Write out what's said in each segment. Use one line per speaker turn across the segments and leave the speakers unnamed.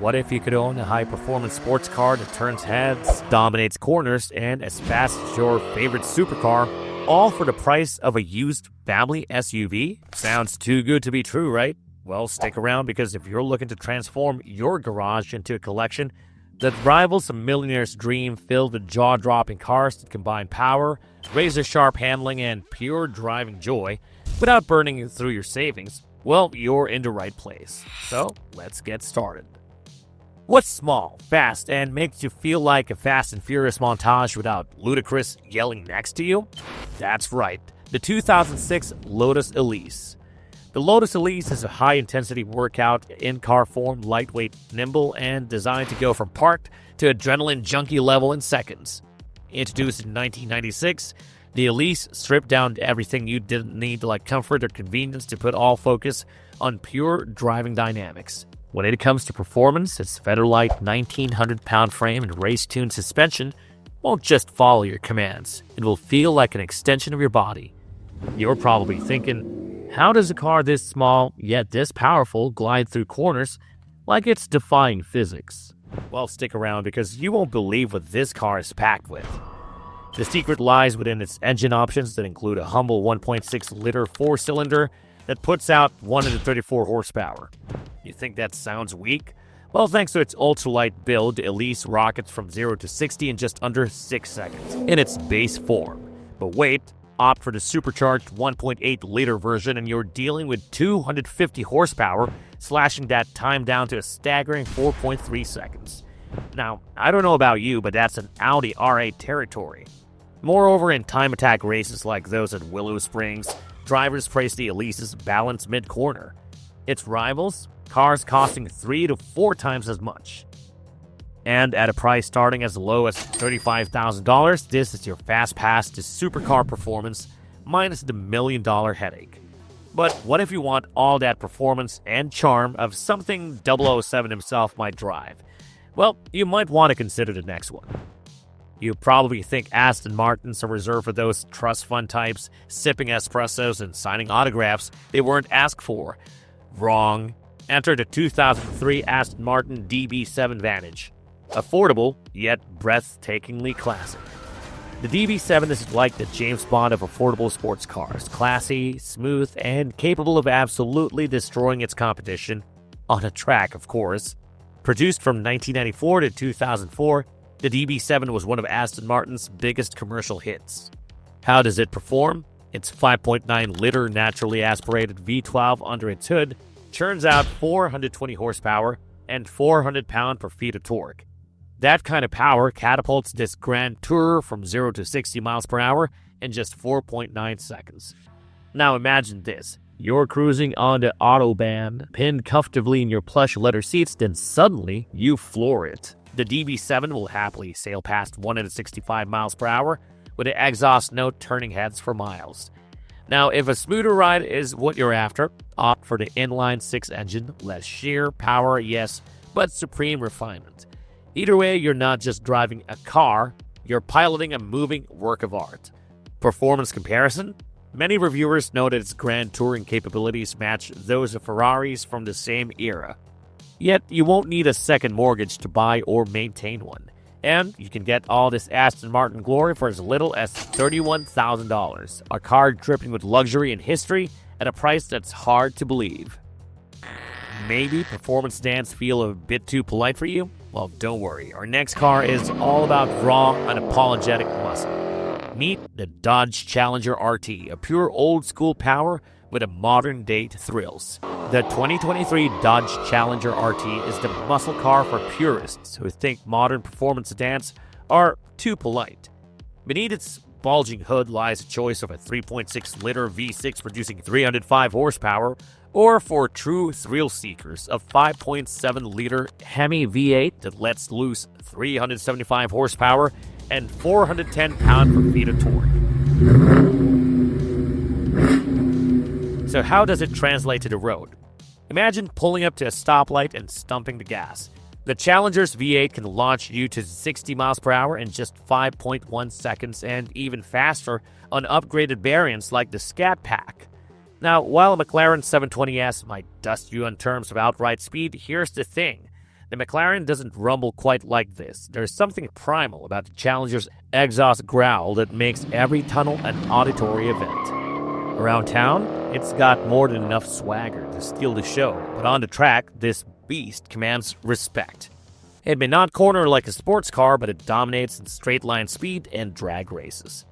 what if you could own a high-performance sports car that turns heads, dominates corners, and as fast as your favorite supercar, all for the price of a used family SUV? Sounds too good to be true, right? Well, stick around, because if you're looking to transform your garage into a collection that rivals a millionaire's dream, filled with jaw-dropping cars that combine power, razor-sharp handling, and pure driving joy without burning through your savings, well, you're in the right place. So, let's get started. What's small, fast, and makes you feel like a Fast and Furious montage without Ludacris yelling next to you? That's right, the 2006 Lotus Elise. The Lotus Elise is a high-intensity workout, in-car form, lightweight, nimble, and designed to go from parked to adrenaline junkie level in seconds. Introduced in 1996, the Elise stripped down everything you didn't need, like comfort or convenience, to put all focus on pure driving dynamics. When it comes to performance, its featherlight 1,900-pound frame and race-tuned suspension won't just follow your commands. It will feel like an extension of your body. You're probably thinking, how does a car this small, yet this powerful, glide through corners like it's defying physics? Well, stick around, because you won't believe what this car is packed with. The secret lies within its engine options that include a humble 1.6-liter four-cylinder that puts out 134 horsepower. You think that sounds weak? Well, thanks to its ultralight build, the Elise rockets from 0 to 60 in just under 6 seconds in its base form. But wait, opt for the supercharged 1.8-liter version and you're dealing with 250 horsepower, slashing that time down to a staggering 4.3 seconds. Now, I don't know about you, but that's an Audi R8 territory. Moreover, in time attack races like those at Willow Springs, drivers praise the Elise's balance mid-corner. Its rivals, cars costing 3 to 4 times as much. And at a price starting as low as $35,000, this is your fast pass to supercar performance, minus the million-dollar headache. But what if you want all that performance and charm of something 007 himself might drive? Well, you might want to consider the next one. You probably think Aston Martins are reserved for those trust fund types, sipping espressos and signing autographs they weren't asked for. Wrong. Enter the 2003 Aston Martin DB7 Vantage. Affordable, yet breathtakingly classic. The DB7 is like the James Bond of affordable sports cars, classy, smooth, and capable of absolutely destroying its competition, on a track, of course. Produced from 1994 to 2004, the DB7 was one of Aston Martin's biggest commercial hits. How does it perform? Its 5.9-liter naturally aspirated V12 under its hood churns out 420 horsepower and 400 pound-per-feet of torque. That kind of power catapults this Grand Tourer from 0 to 60 miles per hour in just 4.9 seconds. Now imagine this. You're cruising on the Autobahn, pinned comfortably in your plush leather seats, then suddenly you floor it. The DB7 will happily sail past 165 miles per hour with an exhaust note turning heads for miles. Now, if a smoother ride is what you're after, opt for the inline-6 engine, less sheer power, yes, but supreme refinement. Either way, you're not just driving a car, you're piloting a moving work of art. Performance comparison? Many reviewers know that its grand touring capabilities match those of Ferraris from the same era. Yet, you won't need a second mortgage to buy or maintain one. And you can get all this Aston Martin glory for as little as $31,000. A car dripping with luxury and history at a price that's hard to believe. Maybe performance stands feel a bit too polite for you? Well, don't worry. Our next car is all about raw, unapologetic muscle. Meet the Dodge Challenger RT, a pure old-school power with a modern-day thrills. The 2023 Dodge Challenger RT is the muscle car for purists who think modern performance sedans are too polite. Beneath its bulging hood lies a choice of a 3.6-liter V6 producing 305 horsepower, or for true thrill seekers, a 5.7-liter Hemi V8 that lets loose 375 horsepower and 410 pound-per-feet of torque. So how does it translate to the road? Imagine pulling up to a stoplight and stumping the gas. The Challenger's V8 can launch you to 60 miles per hour in just 5.1 seconds, and even faster on upgraded variants like the Scat Pack. Now, while a McLaren 720S might dust you in terms of outright speed, here's the thing. The McLaren doesn't rumble quite like this. There's something primal about the Challenger's exhaust growl that makes every tunnel an auditory event. Around town, it's got more than enough swagger to steal the show, but on the track, this beast commands respect. It may not corner like a sports car, but it dominates in straight-line speed and drag races.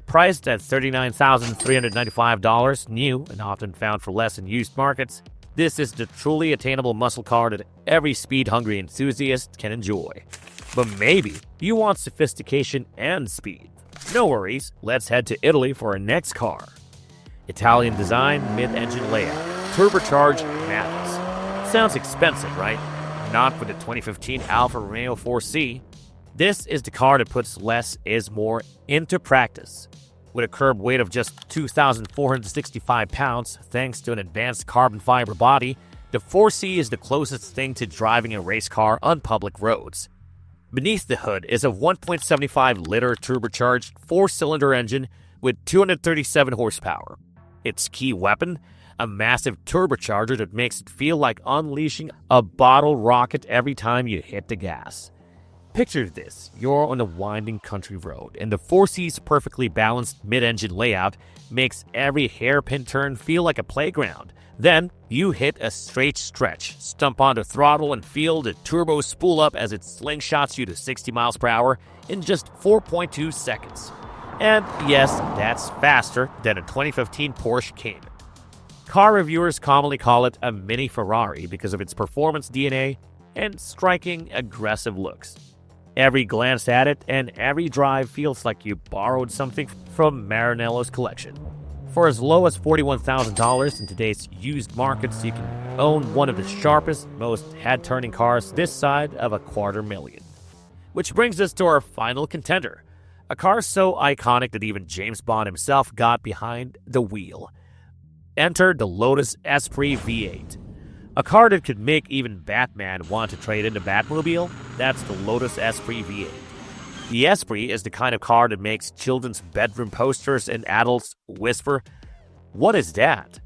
Priced at $39,395, new and often found for less in used markets, this is the truly attainable muscle car that every speed-hungry enthusiast can enjoy. But maybe you want sophistication and speed. No worries, let's head to Italy for our next car. Italian design, mid-engine layout, turbocharged madness. Sounds expensive, right? Not for the 2015 Alfa Romeo 4C. This is the car that puts less is more into practice. With a curb weight of just 2,465 pounds, thanks to an advanced carbon fiber body, the 4C is the closest thing to driving a race car on public roads. Beneath the hood is a 1.75-liter turbocharged 4-cylinder engine with 237 horsepower. Its key weapon? A massive turbocharger that makes it feel like unleashing a bottle rocket every time you hit the gas. Picture this, you're on a winding country road, and the 4C's perfectly balanced mid-engine layout makes every hairpin turn feel like a playground. Then, you hit a straight stretch, stump on the throttle, and feel the turbo spool up as it slingshots you to 60 miles per hour in just 4.2 seconds. And yes, that's faster than a 2015 Porsche Cayman. Car reviewers commonly call it a mini Ferrari because of its performance DNA and striking, aggressive looks. Every glance at it and every drive feels like you borrowed something from Maranello's collection. For as low as $41,000 in today's used markets, you can own one of the sharpest, most head-turning cars this side of $250,000. Which brings us to our final contender, a car so iconic that even James Bond himself got behind the wheel. Enter the Lotus Esprit V8. A car that could make even Batman want to trade in the Batmobile? That's the Lotus Esprit V8. The Esprit is the kind of car that makes children's bedroom posters and adults whisper, "What is that?"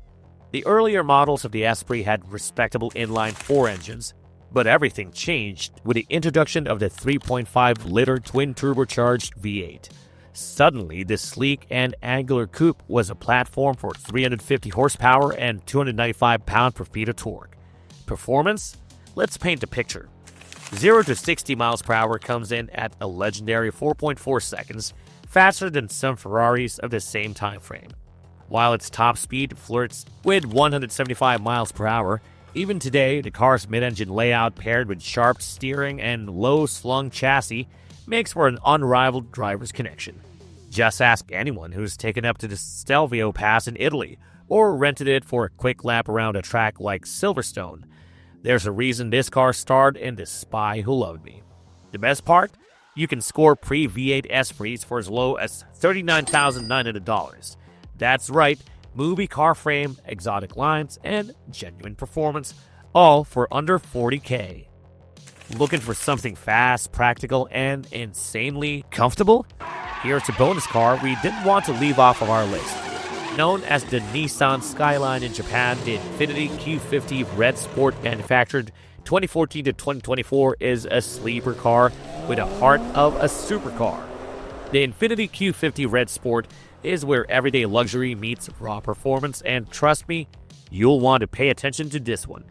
The earlier models of the Esprit had respectable inline-4 engines, but everything changed with the introduction of the 3.5-liter twin-turbocharged V8. Suddenly, this sleek and angular coupe was a platform for 350 horsepower and 295 pound-per-feet of torque. Performance? Let's paint a picture. 0 to 60 miles per hour comes in at a legendary 4.4 seconds, faster than some Ferraris of the same time frame. While its top speed flirts with 175 miles per hour, even today, the car's mid-engine layout paired with sharp steering and low-slung chassis makes for an unrivaled driver's connection. Just ask anyone who's taken up to the Stelvio Pass in Italy or rented it for a quick lap around a track like Silverstone. There's a reason this car starred in The Spy Who Loved Me. The best part? You can score pre-V8 Esprits for as low as $39,900. That's right, movie car frame, exotic lines, and genuine performance, all for under $40K. Looking for something fast, practical, and insanely comfortable? Here's a bonus car we didn't want to leave off of our list. Known as the Nissan Skyline in Japan, the Infiniti Q50 Redsport, manufactured 2014 to 2024, is a sleeper car with a heart of a supercar. The Infiniti Q50 Redsport is where everyday luxury meets raw performance, and trust me, you'll want to pay attention to this one.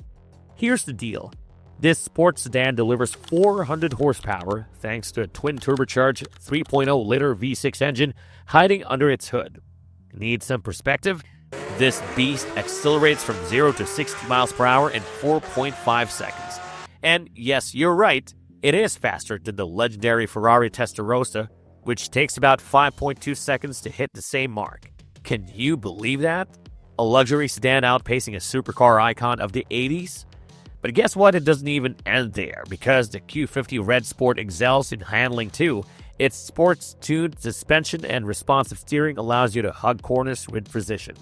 Here's the deal. This sports sedan delivers 400 horsepower thanks to a twin-turbocharged 3.0-liter V6 engine hiding under its hood. Need some perspective? This beast accelerates from 0 to 60 miles per hour in 4.5 seconds. And yes, you're right, it is faster than the legendary Ferrari Testarossa, which takes about 5.2 seconds to hit the same mark. Can you believe that? A luxury sedan outpacing a supercar icon of the 80s? But guess what? It doesn't even end there, because the Q50 Redsport excels in handling too. Its sports-tuned suspension and responsive steering allows you to hug corners with precision.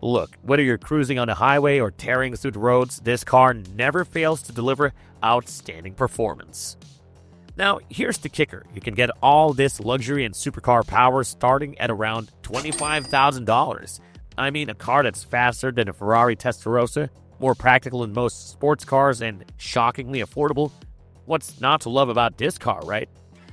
Look, whether you're cruising on the highway or tearing through the roads, this car never fails to deliver outstanding performance. Now, here's the kicker. You can get all this luxury and supercar power starting at around $25,000. I mean, a car that's faster than a Ferrari Testarossa, more practical than most sports cars, and shockingly affordable. What's not to love about this car, right?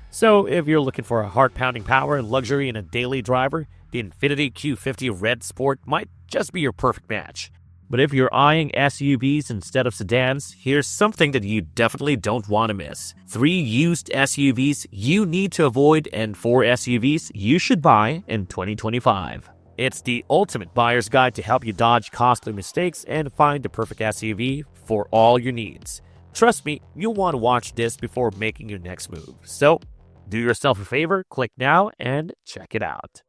So, if you're looking for a heart-pounding power and luxury in a daily driver, the Infiniti Q50 Redsport might just be your perfect match. But if you're eyeing SUVs instead of sedans, here's something that you definitely don't want to miss. 3 used SUVs you need to avoid and 4 SUVs you should buy in 2025. It's the ultimate buyer's guide to help you dodge costly mistakes and find the perfect SUV for all your needs. Trust me, you'll want to watch this before making your next move. So, do yourself a favor, click now and check it out.